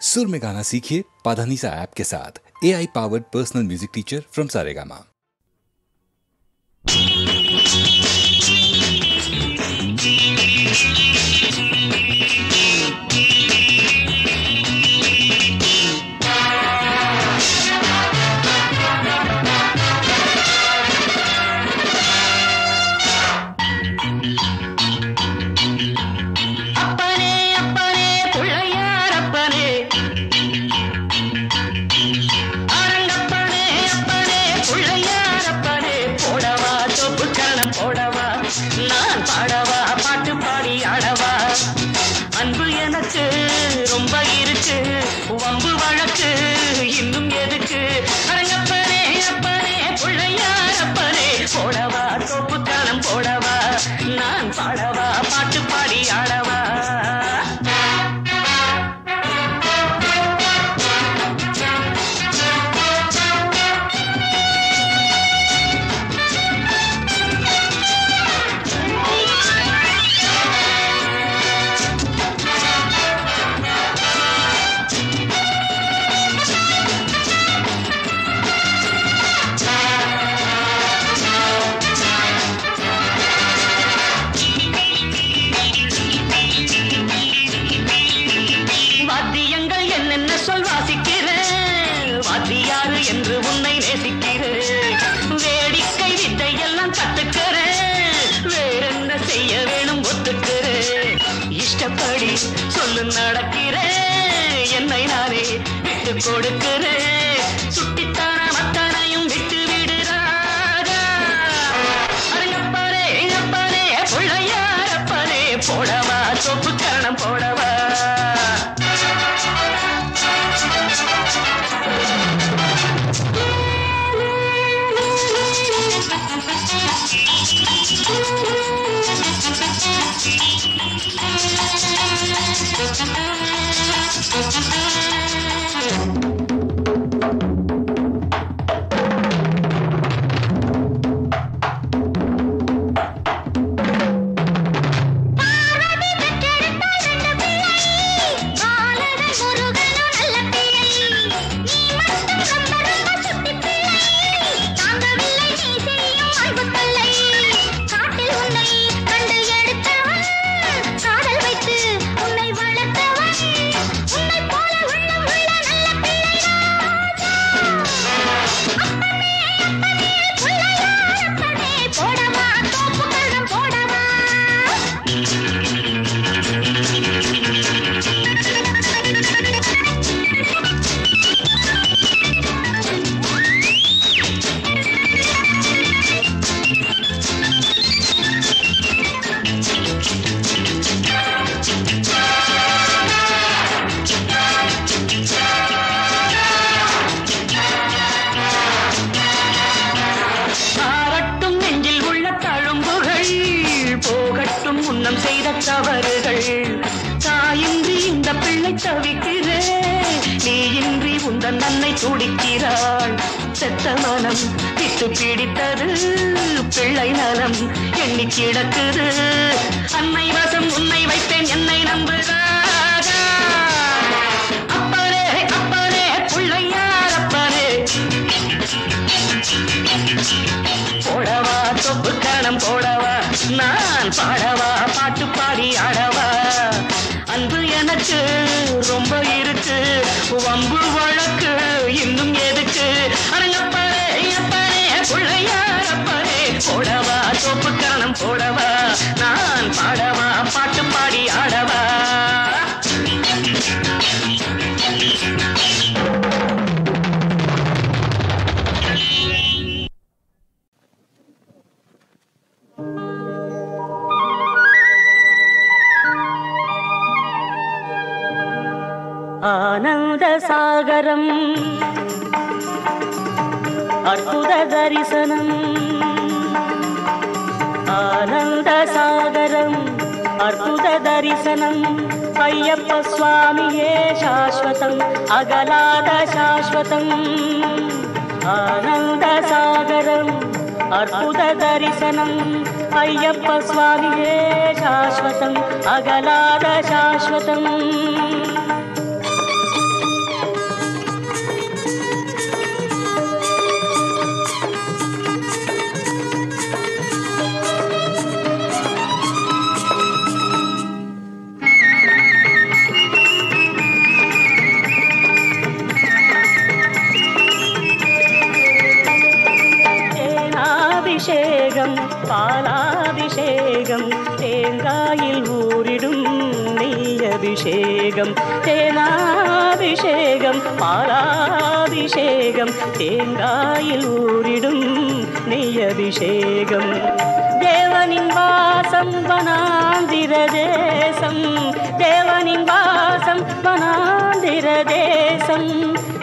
सुर में गाना सीखिए पाधानीसा ऐप के साथ। AI powered personal music teacher from Saregama. ஆனந்த சாகரம் அற்புத தரிசனம் ஆனந்த சாகரம் அற்புத தரிசனம் ஐயப்ப சுவாமியே சாஸ்வதம் அகலாத சாஸ்வதம் ஆனந்த சாகரம் அற்புத தரிசனம் ஐயப்ப சுவாமியே சாஸ்வதம் அகலாத சாஸ்வதம் அபிஷேகம் தேனாபிஷேகம் பாலாபிஷேகம் தேங்காயில் ஊரிடும் நெய் அபிஷேகம் தேவனின் வாசம் வனாந்திர தேசம் தேவனின் வாசம் வனாந்திர தேசம்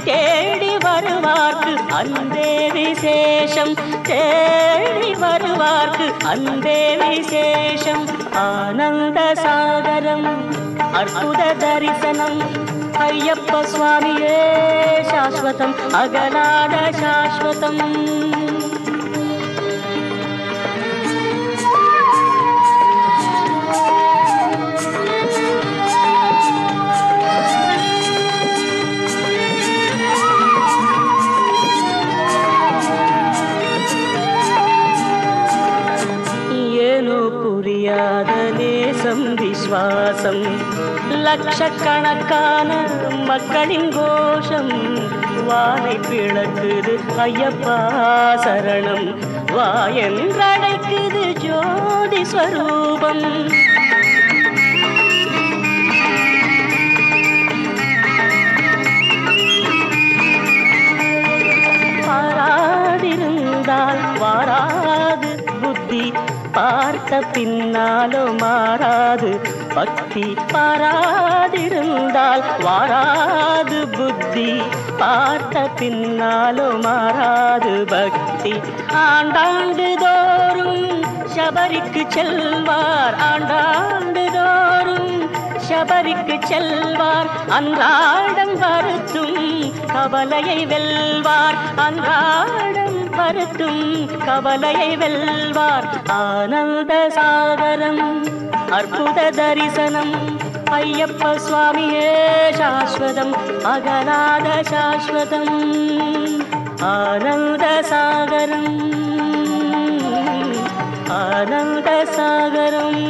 தேடி வருவார்க்கு அன்பே விசேஷம் தேடி வருவார்க்கு அன்பே விசேஷம் ஆனந்த சாகரம் அற்புத தரிசனம் ஐயப்ப சுவாமியே சாஸ்வதம் அகலாத சாஸ்வதம் விஸ்வாசம் லட்சக்கணக்கான மக்களின் கோஷம் வானை பிளக்குது ஐயப்பா சரணம் வாயென்றடைக்குது ஜோதி ஸ்வரூபம் பாராதிருந்தால் வாராது புத்தி பார்த்த பின்னாலோ மாறாது பக்தி பாராதிருந்தால் வாராது புத்தி பார்த்த பின்னாலோ மாறாது பக்தி ஆண்டாண்டு தோறும் சபரிக்கு செல்வார் ஆண்டாண்டு தோறும் சபரிக்கு செல்வார் அன்றாடம் வருத்தும் கவலையை வெல்வார் அன்றாடம் வருத்தும் கவலையை வெல்வார் ஆனந்த சாகரம் அற்புத தரிசனம் ஐயப்ப சுவாமியே சாஸ்வதம் அகலாத சாஸ்வதம் ஆனந்த சாகரம் ஆனந்த சாகரம்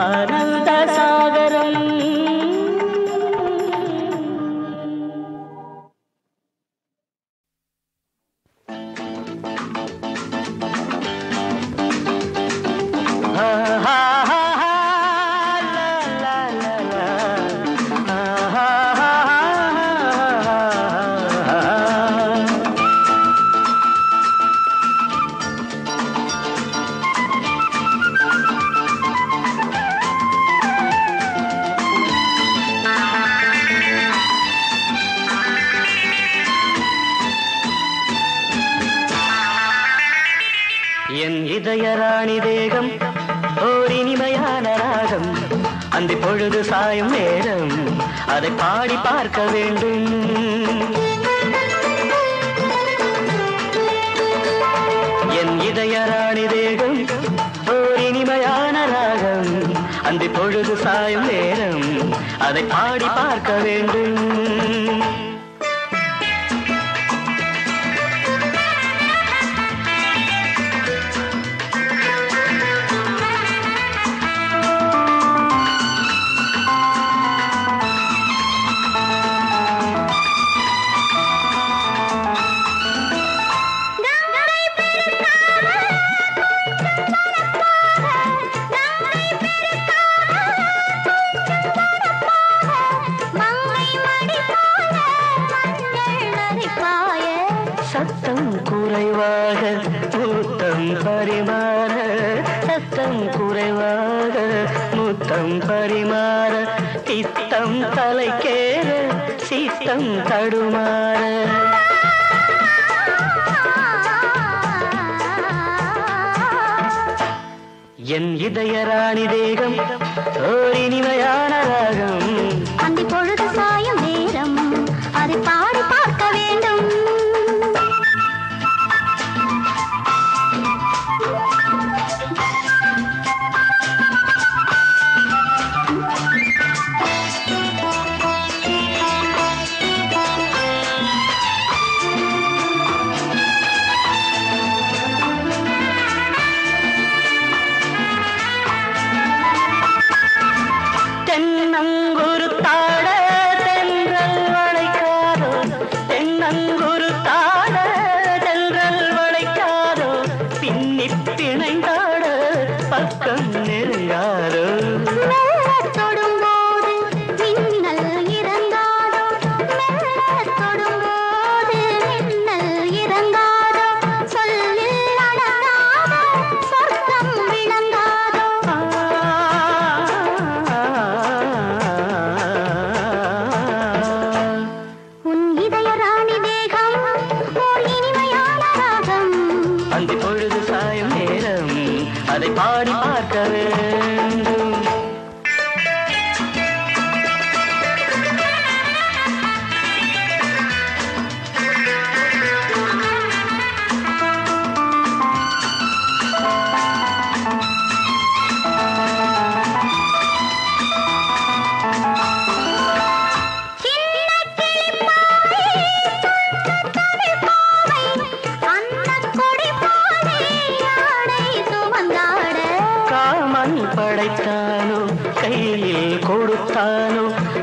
ஆனந்த சாகரம் இதயராணி தேகம் ஓர் இனிமையான ராகம் அந்த பொழுது சாயும் நேரம் அதை பாடி பார்க்க வேண்டும் என் இதயராணி தேகம் ஓர் இனிமையான ராகம் அந்த பொழுது சாயும் நேரம் அதை பாடி பார்க்க வேண்டும் பரிமாற தித்தம் தலைக்கேற சீத்தம் தடுமாற என் இதயராணி தேகம் ஓர் இனிமையான ராகம் அந்த பொழுது சாயும் நேரம் அதை பாடி பார்க்க வேண்டும்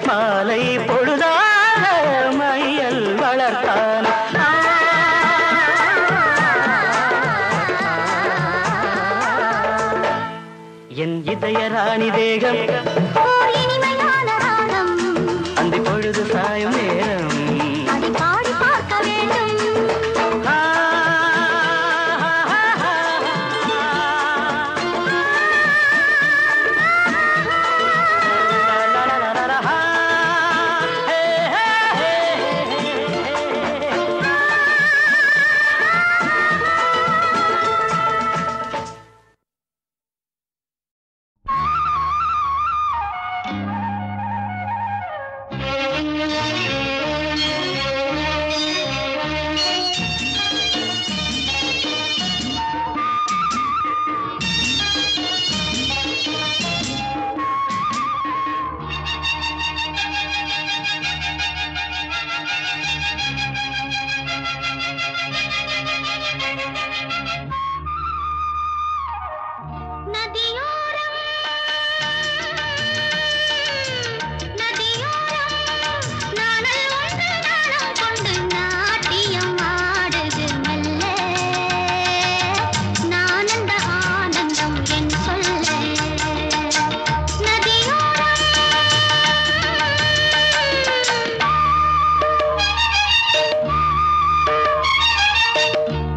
மாலை பொழுதாக மையல் வளர்த்தான். என் இதய ராணி தேகம் ஓர் இனிமையான ராகம் அந்த பொழுது சாயும் நேரம் அதை பாடி பார்க்க வேண்டும்.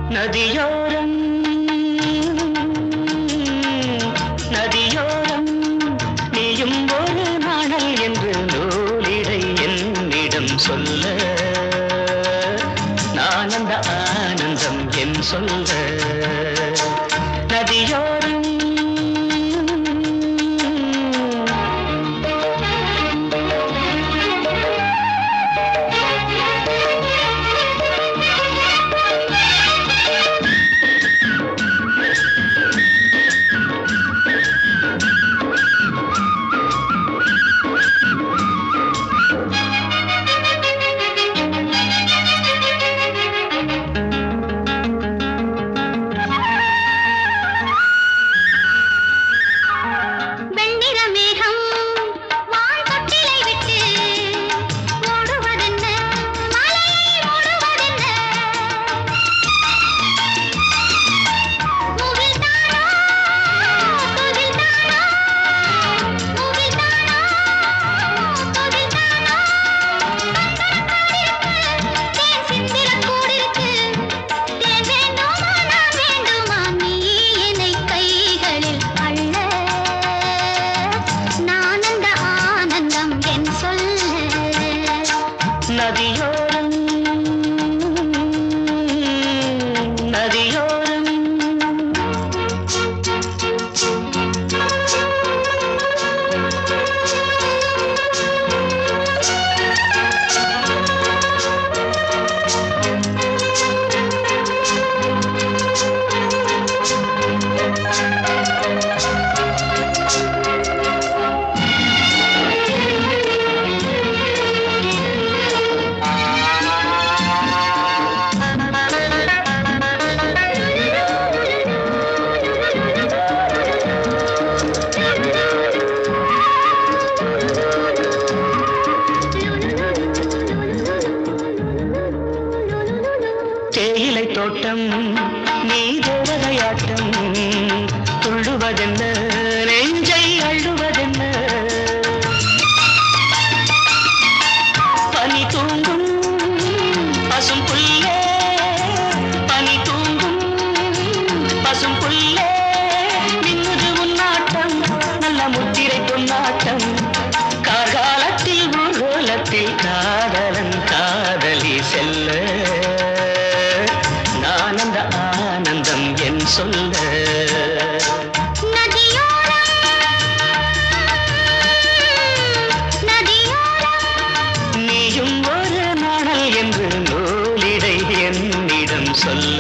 நதியோரம் நதியோரம் நீயும் ஒரு நாணல் என்று நூலிடை என்னிடம் சொல்ல நான் அந்த ஆனந்தம் என் சொல்ல நதியோரம் நதியோரம் நதியோரம் தேயிலை தோட்டம் நீ தேவதையாட்டம் துள்ளுவதென்ன நெஞ்சை அள்ளுவதென்ன பனி தூங்கும் பசும் புல்லே பனி தூங்கும் பசும் புல்லே மின்னுது உன்னாட்டம் நல்ல முத்திரை பொன்னாட்டம் கார்காலத்தில் ஊர்வலத்தில் காதலன் காதலி செல்ல ஆனந்த ஆனந்தம் என் சொல்ல நீயும் ஒரு நாணல் என்று நூலிடை என்னிடம் சொல்ல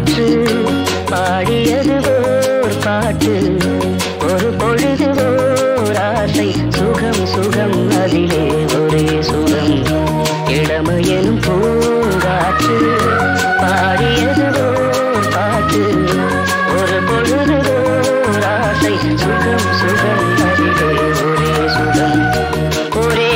பூங்காற்று பாடியது ஓர் பாட்டு ஒரு பொழுது ஓர் ஆசை சுகம் சுகம் அதிலே ஒரே சுகம் இளமையெனும் பூங்காற்று பாடியது ஓர் பாட்டு ஒரு பொழுது ஓர் ஆசை சுகம் சுகம் அதிலே ஒரே சுகம் ஒரே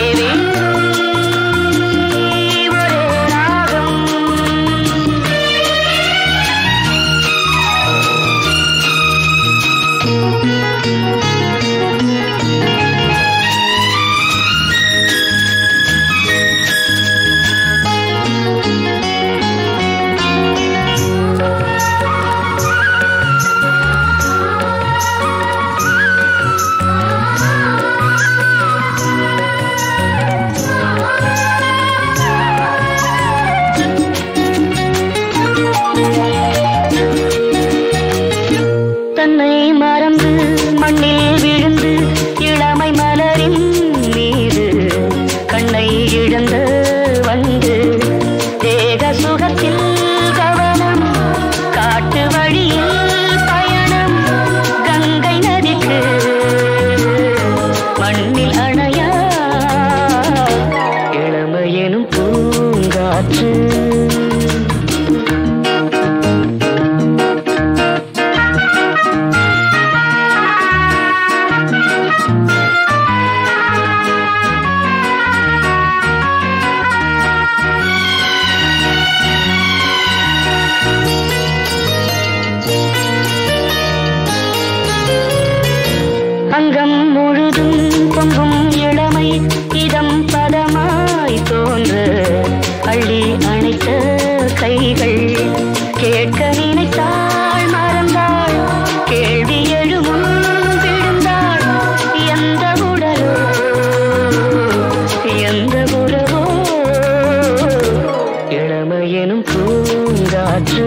அங்கம் முழுதும் பொங்கும் இளமை இதம் பதமாய் தோன்று அள்ளி அணைத்த கைகள் கேட்க நினைத்தாள் மறந்தாள் கேள்வி எழுமும் விழுந்தாள் எந்த உடலோ எந்த உறவோ இளமையெனும் பூங்காற்று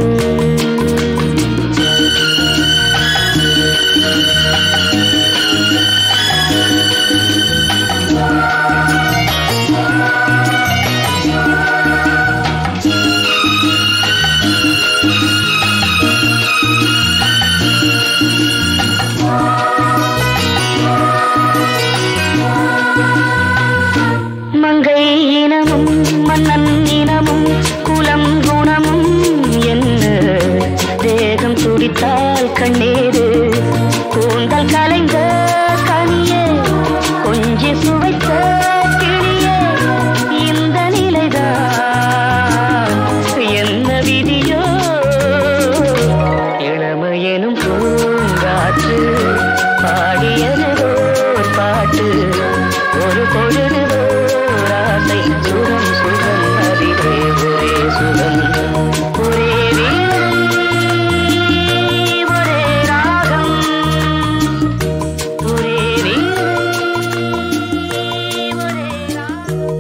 மங்கை இனமும் மன்னன் இனமும் குலம் குணமும் என்ன தேகம் துடித்தால் கண்ணீரு கூந்தல் கலைந்த கனியே கொஞ்சி சுவைத்த கிளியே இந்த நிலைதான் என்ன விதியோ இளமையெனும் பூங்காற்று பாடியது ஓர் பாட்டு ஒரு பொழுது ஓர் ஆசை சுகம் சுகம் அதிலே ஒரே சுகம் ஒரே ஒரே ராகம் ஒரே ஒரே ராகம்.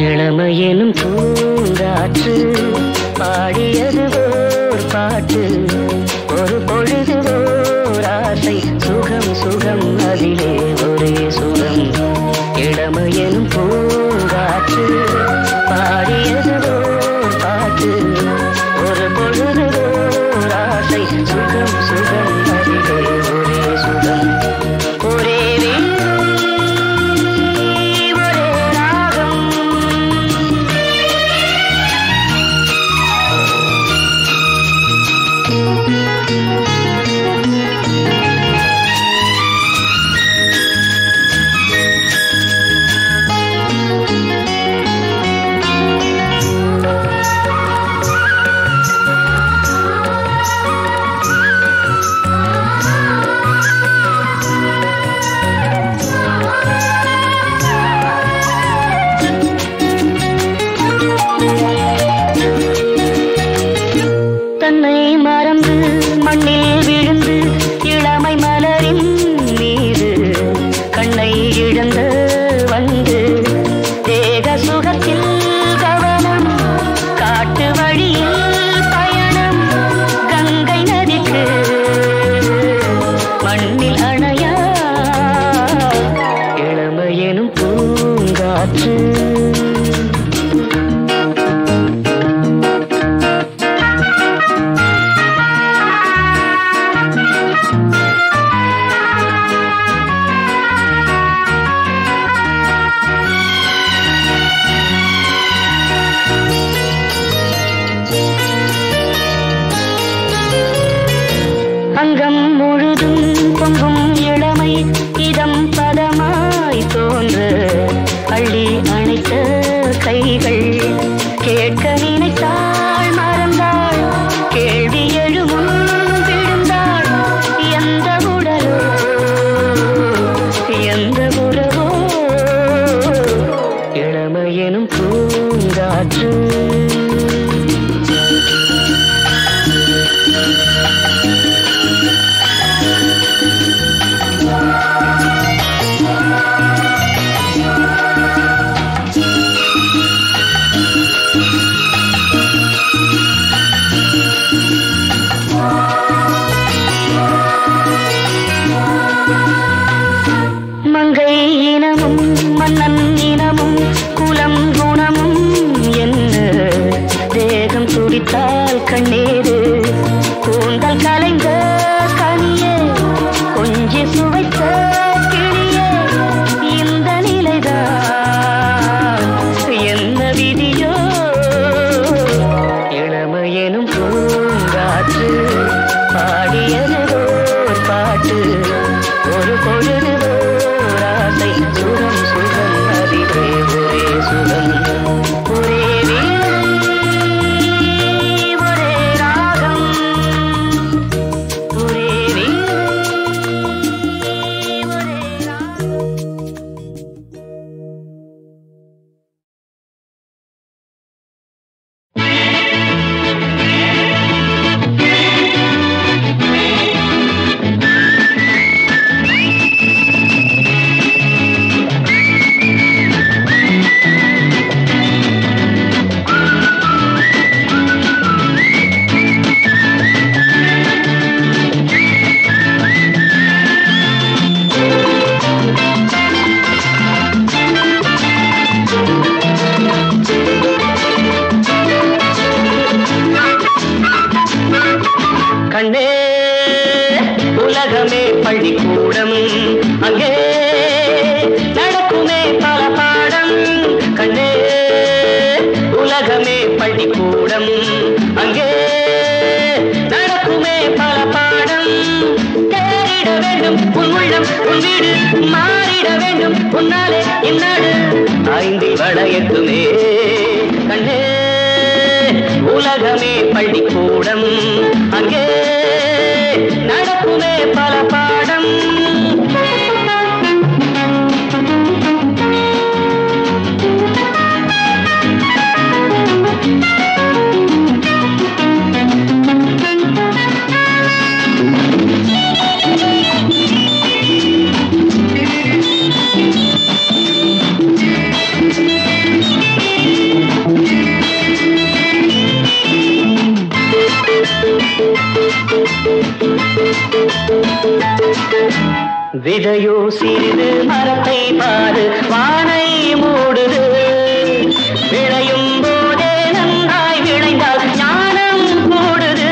இளமையெனும் பூங்காற்று பாடியது ஓர் பாட்டு ஒரு பொழுது ஓர் ஆசை சுகம் சுகம் அதிலே ஒரே சுகம் இளமையெனும் பூங்காற்று பாடியது ஓர் பாட்டு ஒரு பொழுது ஓர் ஆசை சுகம் சுகம் அதிலே ஒரே சுகம் ஒரே மண்ணில் விழுந்து இளமை மலரின் மீது கண்ணை இழந்து வந்து தேக சுகத்தில் கவனம் காட்டு வழியில் பயணம் கங்கை நதிக்கு மண்ணில் அணையா இளமையெனும் பூங்காற்று. அங்கம் முழுதும் பொங்கும் இளமை இதம் பதமாய் தோன்று அள்ளி அணைத்த கைகள் கேட்க நினைத்தாள் மறந்தாள் கேள்வி எழுமுன் விழுந்தாள் எந்த உடலோ எந்த உறவோ இளமையெனும் பூங்காற்று. மங்கை இனமும் மன்னன் இனமும் குலம் குணமும் என்ன தேகம் துடித்தால் கண்ணீரு கூந்தல் கலைந்த கனியே கொஞ்சி சுவைத்த கிளியே இந்த நிலைதான் என்ன விதியோ இளமையெனும் பூங்காற்று பாடியது ஓர் பாட்டு ஒரு பொழுது ஓராசை சுகம் சுகம் அதிலே ஒரே சுகம் ஒரே ஒரே ராகம் ஒரே ஒரே ராகம். கண்ணே உலகமே பள்ளிக்கூடம் அங்கே நடக்குமே பல பாடம். கண்ணே உலகமே பள்ளிக்கூடம் அங்கே நடக்குமே பல பாடம். தேறிட வேண்டும் உன் உள்ளம் உன் வீடு மாறிட வேண்டும் உன்னாலே இந்நாடு ஐந்தில் வளையட்டுமே. கண்ணே உலகமே பள்ளிக்கூடம் அங்கே நடக்குமே பல பாடம். விதையோ சிறிது மரத்தை பாரு வானை மூடுது விளையும் போதே நன்றாய் விளைந்தால் ஞானம் கூடுது.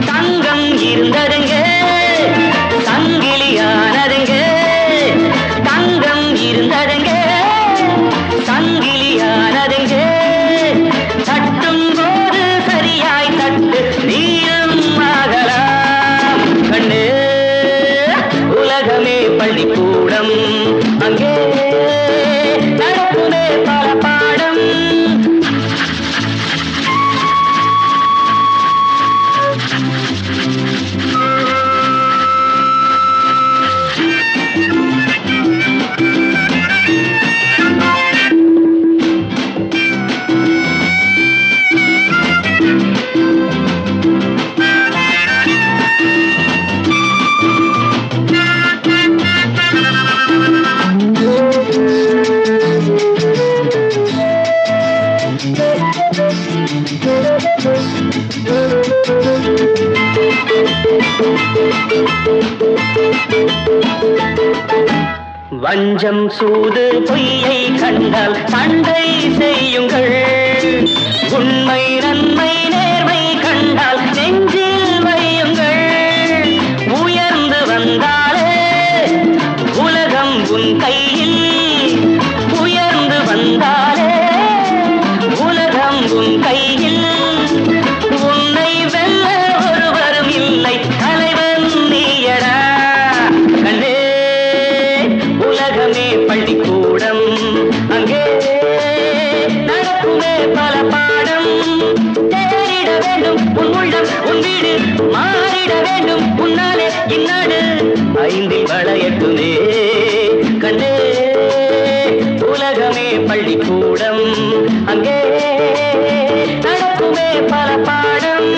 தங்கம் இருந்ததுங்க சங்கிலியானதுங்க தங்கம் இருந்ததுங்க சங்கிலியானதுங்க தட்டும் போது சரியாய் தட்டு நீயும் ஆகலாம். கண்ணு உலகமே பள்ளிக்கூடம் அங்கே நடக்குமே பல பாடம். வஞ்சம் சூது பொய்யை கண்டால் சண்டை செய்யுங்கள். உண்மை நன்மை நேர்மை கண்டால் நெஞ்சில் வையுங்கள். உயர்ந்து வந்தாலே உலகம் உன் கையில். உயர்ந்து வந்தாலே உலகம் உன் கையில். உன்னை வெல்ல ஒருவரும் இல்லை, தலைவன் நீயடா. கண்டே உலகமே பள்ளிக்கூடம், அங்கே நடக்குமே பல பாடம். தேறிட வேண்டும் உன் உள்ளம் உன் வீடு, மாறிட வேண்டும் உன்னாலே இந்நாடு. ஐந்தில் வளையட்டுமே கண்டே உலகமே பள்ளிக்கூடம், அங்கே நடக்குமே பல பாடம்.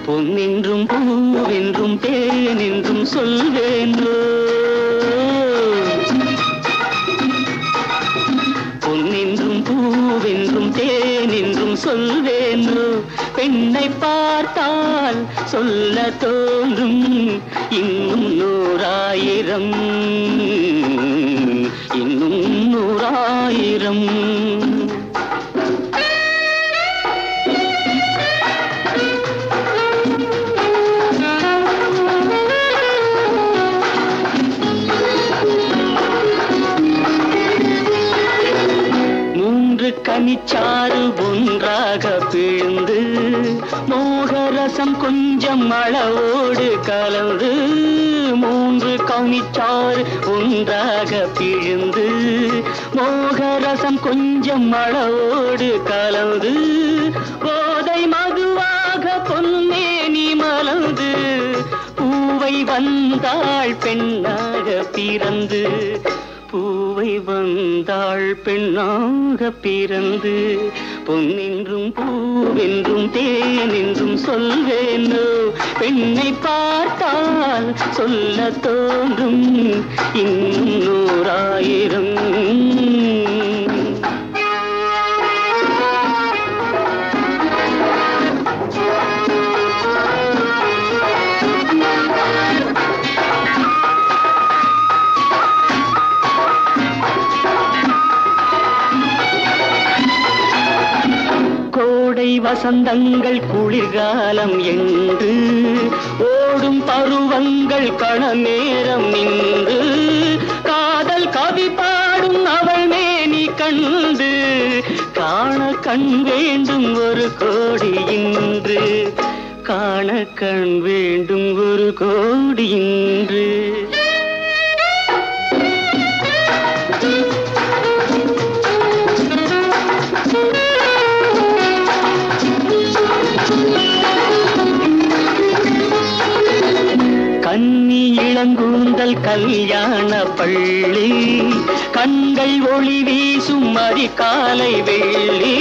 பொன்னென்றும் பூவென்றும் தேனென்றும் சொல்வேன்றோ. பொன்னென்றும் பூவென்றும் தேனென்றும் சொல்வேன்றோ. பெண்ணை பார்த்தால் சொல்ல தோன்றும் இன்னும் 100,000, இன்னும் 100,000. கனிச்சாறு ஒன்றாக பிழிந்து மோகரசம் கொஞ்சம் அளவோடு கலந்து. 3 கனிச்சாறு ஒன்றாக பிழிந்து மோகரசம் கொஞ்சம் அளவோடு கலந்து. போதை மதுவாக பொன்னேனி மலர்ந்து பூவை வந்தாள் பெண்ணாக பிறந்து. பூவை வந்தாள் பெண்ணாக பிறந்து. பொன்னென்றும் பூவென்றும் தேனென்றும் சொல்வேனோ. பெண்ணை பார்த்தால் சொல்ல தோன்றும் இன்னும் 100,000. வசந்தங்கள் குளிர்காலம் என்று ஓடும் பருவங்கள் கணநேரம் நின்று. காதல் கவி பாடும் அவள் மேனி கண்டு காண கண் வேண்டும் ஒரு கோடி இன்று. காண கண் வேண்டும் ஒரு கோடி இன்று. கன்னி இளங்கூந்தல் கல்யாண பள்ளி கண்கள் ஒளி வீசும் அதிகாலை வெள்ளி.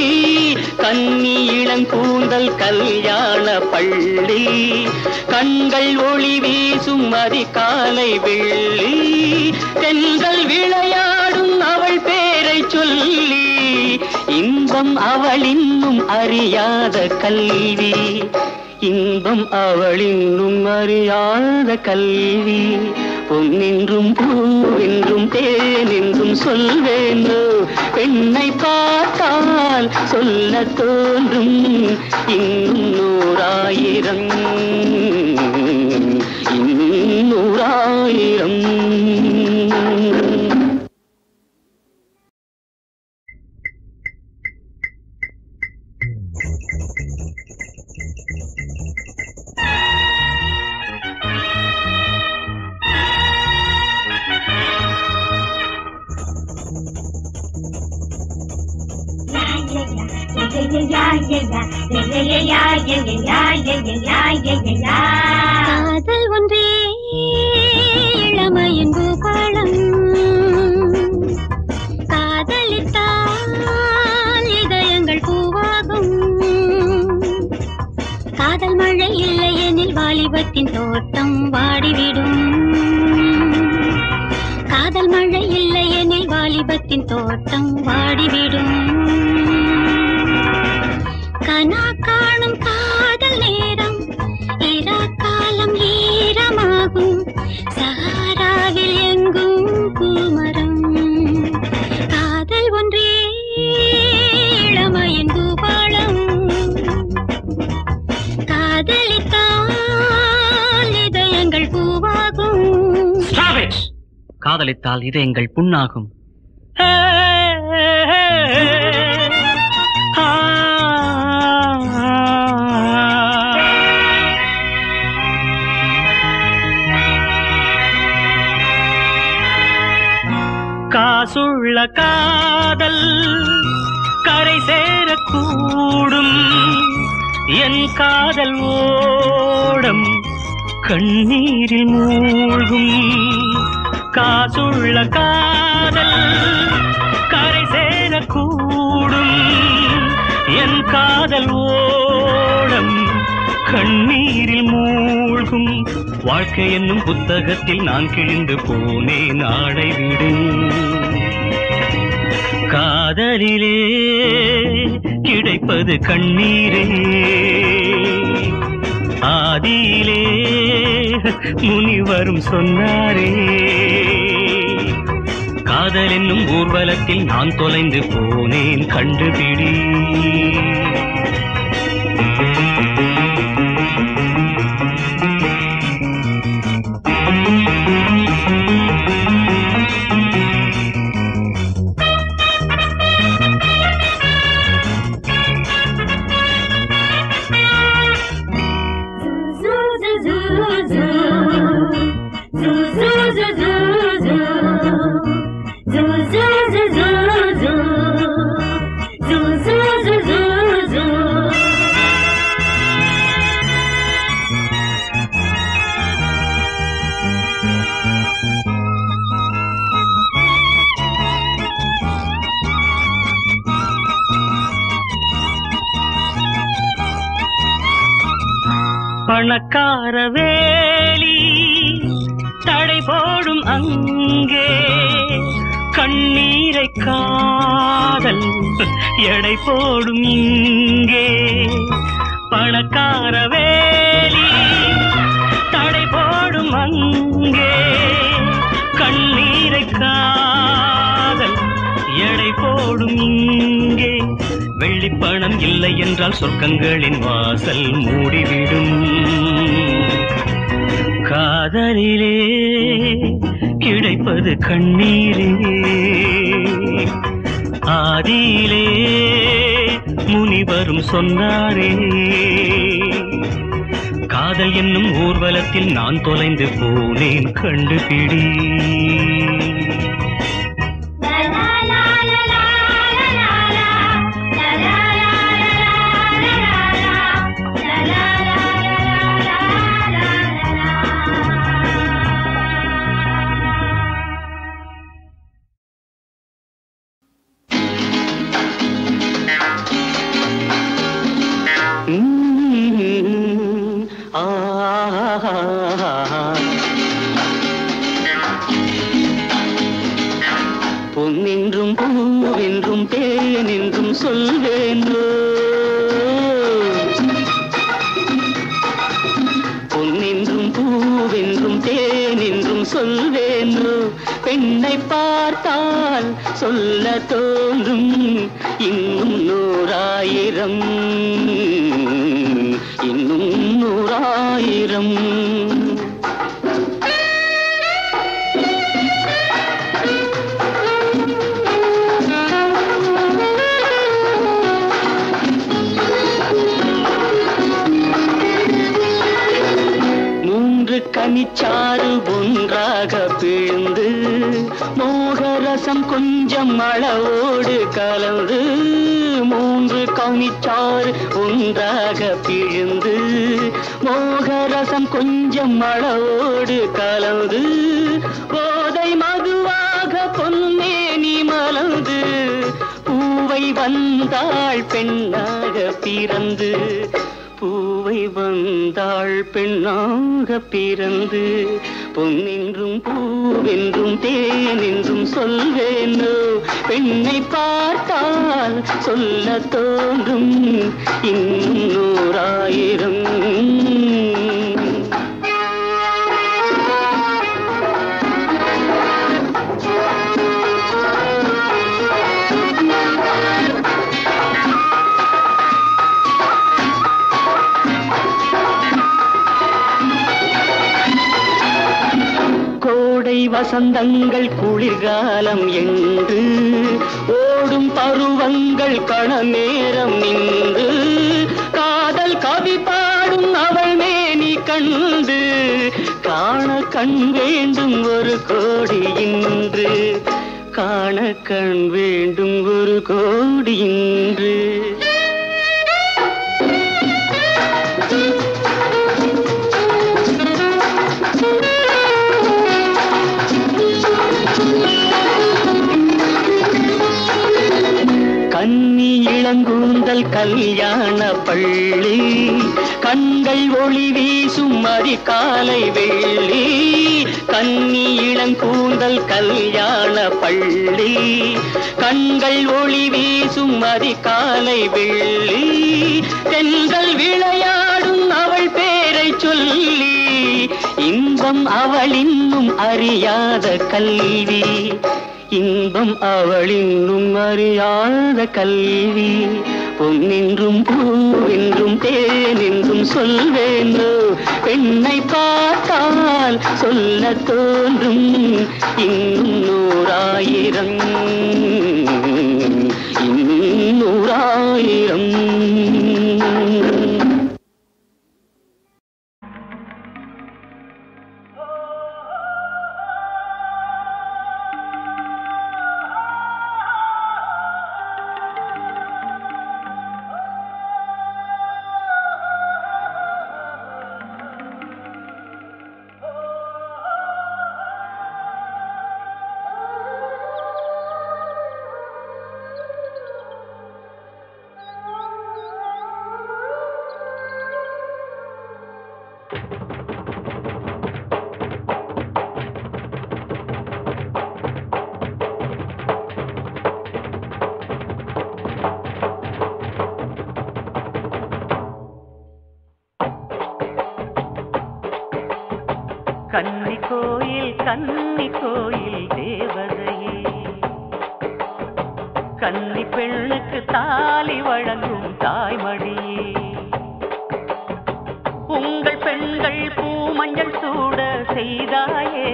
கன்னி இளங்கூந்தல் கல்யாண பள்ளி கண்கள் ஒளி வீசும் அதிகாலை வெள்ளி. தென்றல் விளையாடும் அவள் பேரை சொல்லி இன்பம் அவள் இன்னும் அறியாத கல்வி. இன்பம் அவள் இன்னும் அறியாத கல்வி. பொன்னென்றும் பூவென்றும் தேனென்றும் சொல்வேனோ. பெண்ணை பார்த்தால் சொல்ல தோன்றும் இன்னும் 100,000, இன்னும் 100,000. காதல் ஒன்று வாலிபத்தின் தோட்டம் வாடிவிடும். காதல் மழை இல்லை எனில் வாலிபத்தின் தோட்டம் வாடிவிடும். கனா காணும் காதல் நேரம் இரா காலம் ஈரமாகும். சஹாராவில் எங்கும் பூமரம். காதல் ஒன்றே இளமையின் பூபாலம். காதலித்தால் இதயங்கள் பூவாகும். காதலித்தால் இதயங்கள் புண்ணாகும். காசுள்ள காதல் கரை சேரக்கூடும். என் காதல் ஓடம் கண்ணீரில் மூழ்கும். காசுள்ள காதல் கரை சேரக்கூடும். என் காதல் ஓடம் கண்ணீரில் மூழ்கும். வாழ்க்கை என்னும் புத்தகத்தில் நான் கிழிந்து போனேன் ஆடை விடு. காதலிலே கிடைப்பது கண்ணீரே. ஆதியிலே முனிவரும் சொன்னாரே. காதல் என்னும் ஊர்வலத்தில் நான் தொலைந்து போனேன் கண்டுபிடி. பணக்கார வேலி தடை போடும் அங்கே. கண்ணீரை காதல் எடை போடும் இங்கே. பணக்கார வேலி தடை போடும் அங்கே. கண்ணீரை காதல் எடை போடும் இங்கே. வெள்ளிப்பணம் இல்லை என்றால் சொர்க்கங்களின் வாசல் மூடிவிடும். காதலிலே கிடைப்பது கண்ணீரே. ஆதியிலே முனிவரும் சொன்னாரே. காதல் என்னும் ஊர்வலத்தில் நான் தொலைந்து போனேன் கண்டுபிடி. பொன்னின்றும் பூவென்றும் தேனென்றும் சொல்வேன்றோ. பொன்னின்றும் பூவென்றும் தேனென்றும் சொல்வேன்றோ. பெண்ணை பார்த்தால் சொல்ல தோன்றும் இன்னும் 100,000 இன்னும் 100,000. கனிச்சாறு ஒன்றாக பிழிந்து மோகரசம் கொஞ்சம் அளவோடு கலந்து. 3 கனிச்சாறு ஒன்றாக பிழிந்து மோகரசம் கொஞ்சம் அளவோடு கலந்து. போதை மதுவாக பொன்னேனி மலர்ந்து பூவை வந்தாள் பெண்ணாக பிறந்து. பூவை வந்தாள் பெண்ணாக பிறந்து பொன்னென்றும் பூவென்றும் தேனென்றும் சொல்வேனோ பெண்ணை பார்த்தால் சொல்ல தோன்றும் இன்னும் 100,000 வசந்தங்கள் குளிர்காலம் என்று ஓடும் பருவங்கள் கணநேரம் நின்று காதல் கவி பாடும் அவள் மேனி கண்டு காண கண் வேண்டும் ஒரு கோடி இன்று காண கண் வேண்டும் ஒரு கோடி இன்று கன்னி இளங்கூந்தல் கல்யாண பள்ளி கண்கள் ஒளி வீசும் அதிகாலை வெள்ளி கன்னி இளங்கூந்தல் கல்யாண பள்ளி கண்கள் ஒளி வீசும் அதிகாலை வெள்ளி பெண்கள் விளையாடும் அவள் பேரை சொல்லி இன்பம் அவள் இன்னும் அறியாத கல்வி இன்பம் அவள் இன்னும் அறியாத கல்வி பொன்னென்றும் பூவென்றும் தேனென்றும் சொல்வேனோ பெண்ணை பார்த்தால் சொல்ல தோன்றும் இன்னும் 100,000 இன்னும் 100,000 கன்னி கோயில் தேவதையே கன்னி பெண்ணுக்கு தாலி வழங்கும் தாய்மடியே உங்கள் பெண்கள் பூமஞ்சள் சூட செய்தாயே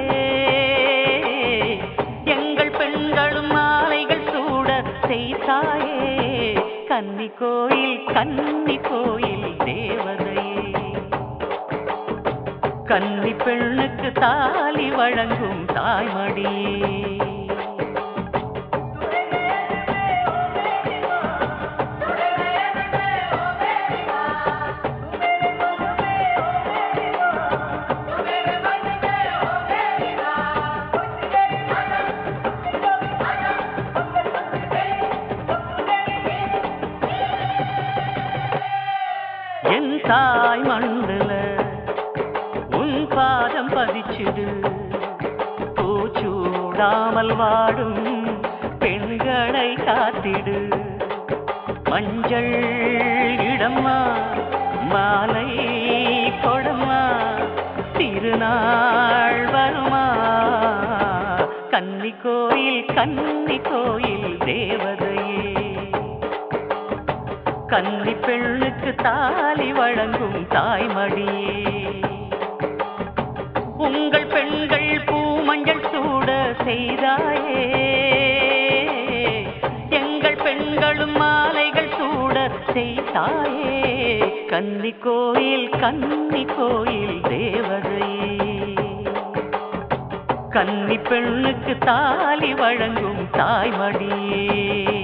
எங்கள் பெண்களும் மாலைகள் சூட செய்தாயே கன்னி கோயில் தேவதையே கன்னி பெண்ணுக்கு தாலி வழங்கும் தாய்மடியே என் தாய் மண்டல பாதம் பதிச்சுடு பூச்சூடாமல் வாடும் பெண்களை காத்திடு மஞ்சள் இடம்மா மாலை கொடம்மா திருநாள் வருமா கன்னி கோயில் தேவதையே கன்னி பெண்ணுக்கு தாலி வழங்கும் தாய்மடியே உங்கள் பெண்கள் பூமஞ்சள் சூட செய்தாயே எங்கள் பெண்களும் மாலைகள் சூட செய்தாயே கன்னி கோயில் தேவதையே கன்னி பெண்ணுக்கு தாலி வழங்கும் தாய்மடியே